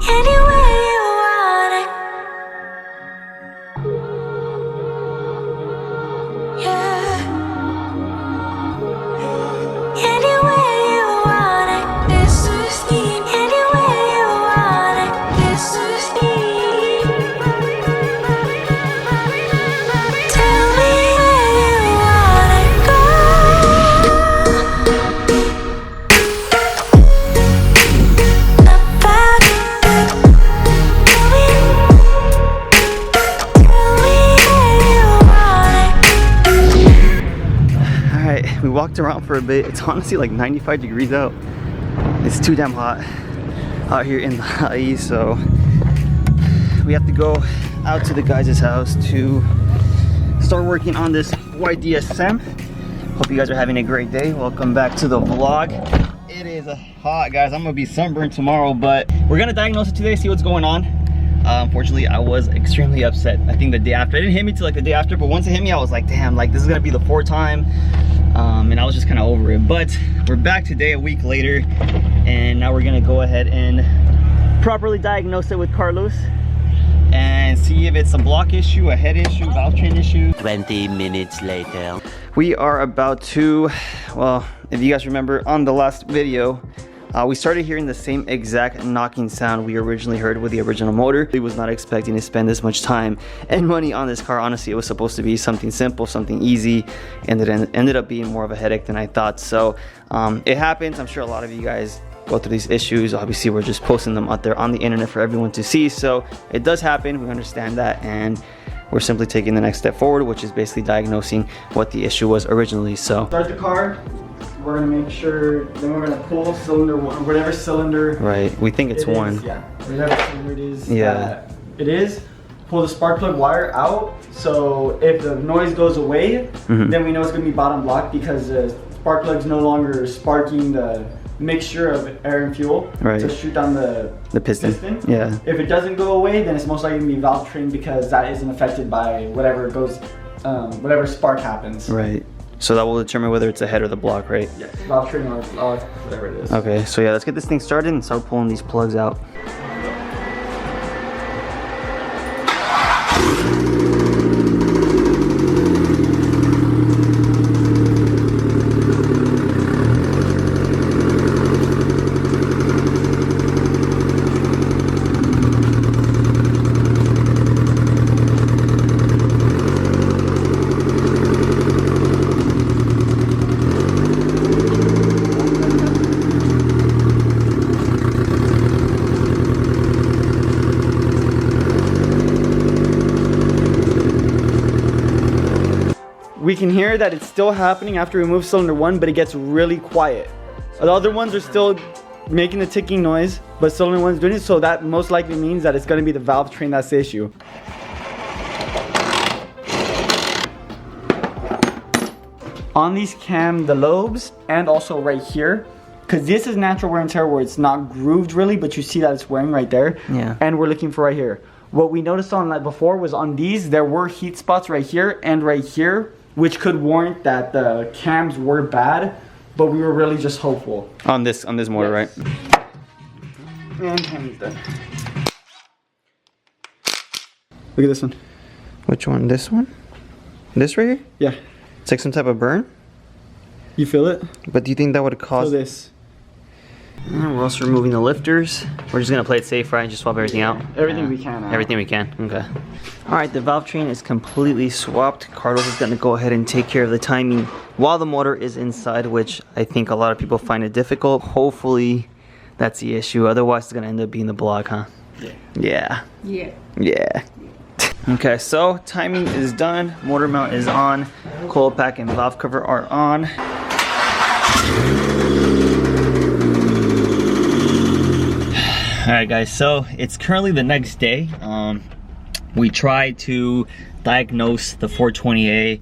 any way you want it. Yeah. Any way you want it. This is me. Any way you want it. This is me. Tell me where you wanna go. About you. Tell me where you wanna go. All right, we walked around for a bit. It's honestly like 95 degrees out. It's too damn hot out here in the high east, so we have to go out to the guys' house to start working on this white DSM. Hope you guys are having a great day. Welcome back to the vlog. It is hot, guys. I'm gonna be sunburned tomorrow, but we're gonna diagnose it today, see what's going on. Unfortunately, I was extremely upset. I think the day after, it didn't hit me till like the day after, but once it hit me, I was like, damn, like this is gonna be the fourth time. And I was just kind of over it. But we're back today, a week later, and now we're gonna go ahead and properly diagnose it with Carlos and see if it's a block issue, a head issue, valve train issue. 20 minutes later. We are about to, well, if you guys remember on the last video, we started hearing the same exact knocking sound we originally heard with the original motor. We was not expecting to spend this much time and money on this car. Honestly, it was supposed to be something simple, something easy, and it ended up being more of a headache than I thought. So it happens. I'm sure a lot of you guys go through these issues. Obviously, we're just posting them out there on the internet for everyone to see. So it does happen. We understand that, and we're simply taking the next step forward, which is basically diagnosing what the issue was originally. So Start the car. We're gonna make sure. Then we're gonna pull cylinder one, whatever cylinder. right, we think it's it is, one. Yeah, whatever cylinder it is. Yeah. It is. Pull the spark plug wire out. So if the noise goes away, then we know it's gonna be bottom block because the spark plug's no longer sparking the mixture of air and fuel to shoot down the piston. Yeah. If it doesn't go away, then it's most likely gonna be valve train because that isn't affected by whatever goes, whatever spark happens. Right. So that will determine whether it's the head or the block, right? Yeah. Valve train or whatever it is. Okay. So yeah, let's get this thing started and start pulling these plugs out. We can hear that it's still happening after we remove cylinder one, but it gets really quiet. The other ones are still making the ticking noise, but cylinder one's doing it, so that most likely means that it's gonna be the valve train that's the issue. On these cam, the lobes, and also right here, because this is natural wear and tear where it's not grooved really, but you see that it's wearing right there. Yeah. And we're looking for right here. What we noticed on that before was on these, there were heat spots right here and right here, which could warrant that the cams were bad, but we were really just hopeful. On this motor, right? And Tammy's done. Look at this one. Which one? This one? This right here? Yeah. It's like some type of burn? You feel it? But do you think that would cause... Feel this. We're also removing the lifters. We're just gonna play it safe, right? And just swap everything out. Everything we can. Everything we can. Okay. All right, the valve train is completely swapped. Carlos is gonna go ahead and take care of the timing while the motor is inside, which I think a lot of people find it difficult. Hopefully, that's the issue. Otherwise, it's gonna end up being the block, huh? Yeah. Yeah. Yeah. Okay, so timing is done. Motor mount is on. Coil pack and valve cover are on. Alright guys, so it's currently the next day. We tried to diagnose the 420A.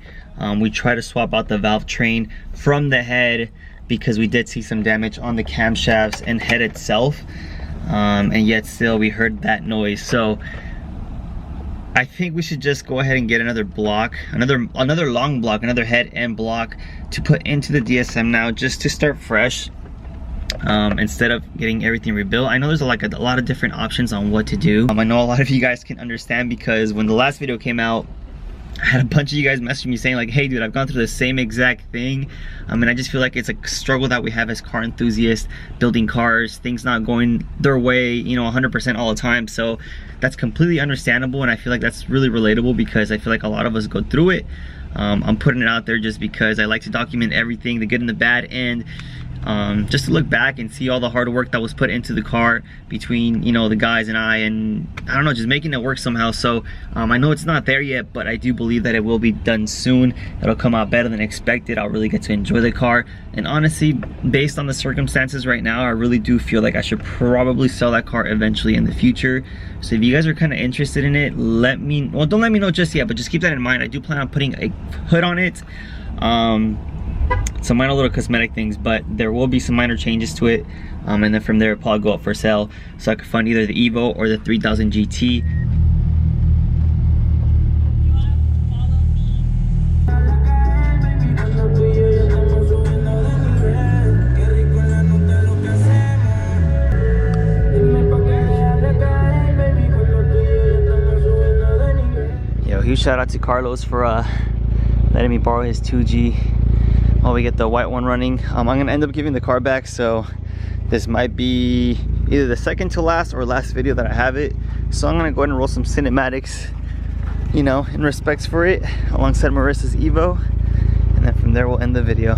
We tried to swap out the valve train from the head because we did see some damage on the camshafts and head itself. And yet still we heard that noise. So I think we should just go ahead and get another block, another long block, another head and block to put into the DSM now, just to start fresh. instead of getting everything rebuilt. I know there's like a lot of different options on what to do. I know a lot of you guys can understand, because when the last video came out, I had a bunch of you guys messaging me saying like, hey dude, I've gone through the same exact thing. I just feel like it's a struggle that we have as car enthusiasts, building cars, things not going their way, you know, 100% all the time. So that's completely understandable, and I feel like that's really relatable, because I feel like a lot of us go through it. I'm putting it out there just because I like to document everything, the good and the bad, and just to look back and see all the hard work that was put into the car between, you know, the guys and I don't know, just making it work somehow. So I know it's not there yet, but I do believe that it will be done soon. It'll come out better than expected. I'll really get to enjoy the car, and honestly, based on the circumstances right now, I really do feel like I should probably sell that car eventually in the future. So if you guys are kind of interested in it, don't let me know just yet, but just keep that in mind. I do plan on putting a hood on it, some minor little cosmetic things, but there will be some minor changes to it, and then from there it'll probably go up for sale, so I could fund either the Evo or the 3000 GT. Yo, huge shout out to Carlos for letting me borrow his 2G while we get the white one running. I'm gonna end up giving the car back, so this might be either the second to last or last video that I have it. So I'm gonna go ahead and roll some cinematics, you know, in respects for it, alongside Marissa's Evo, and then from there we'll end the video.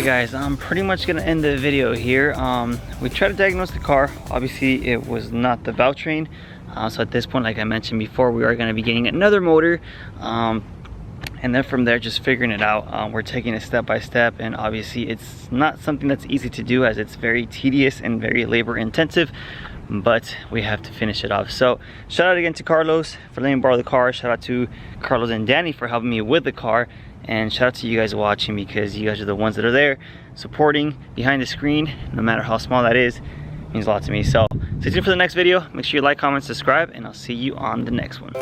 Guys, I'm pretty much gonna end the video here. We tried to diagnose the car. Obviously it was not the valvetrain, so at this point, like I mentioned before, we are going to be getting another motor, and then from there just figuring it out. We're taking it step by step, and obviously it's not something that's easy to do, as it's very tedious and very labor intensive, but we have to finish it off. So shout out again to Carlos for letting me borrow the car. Shout out to Carlos and Danny for helping me with the car, and shout out to you guys watching, because you guys are the ones that are there supporting behind the screen, no matter how small that is. It means a lot to me. So stay tuned for the next video. Make sure you like, comment, subscribe, and I'll see you on the next one.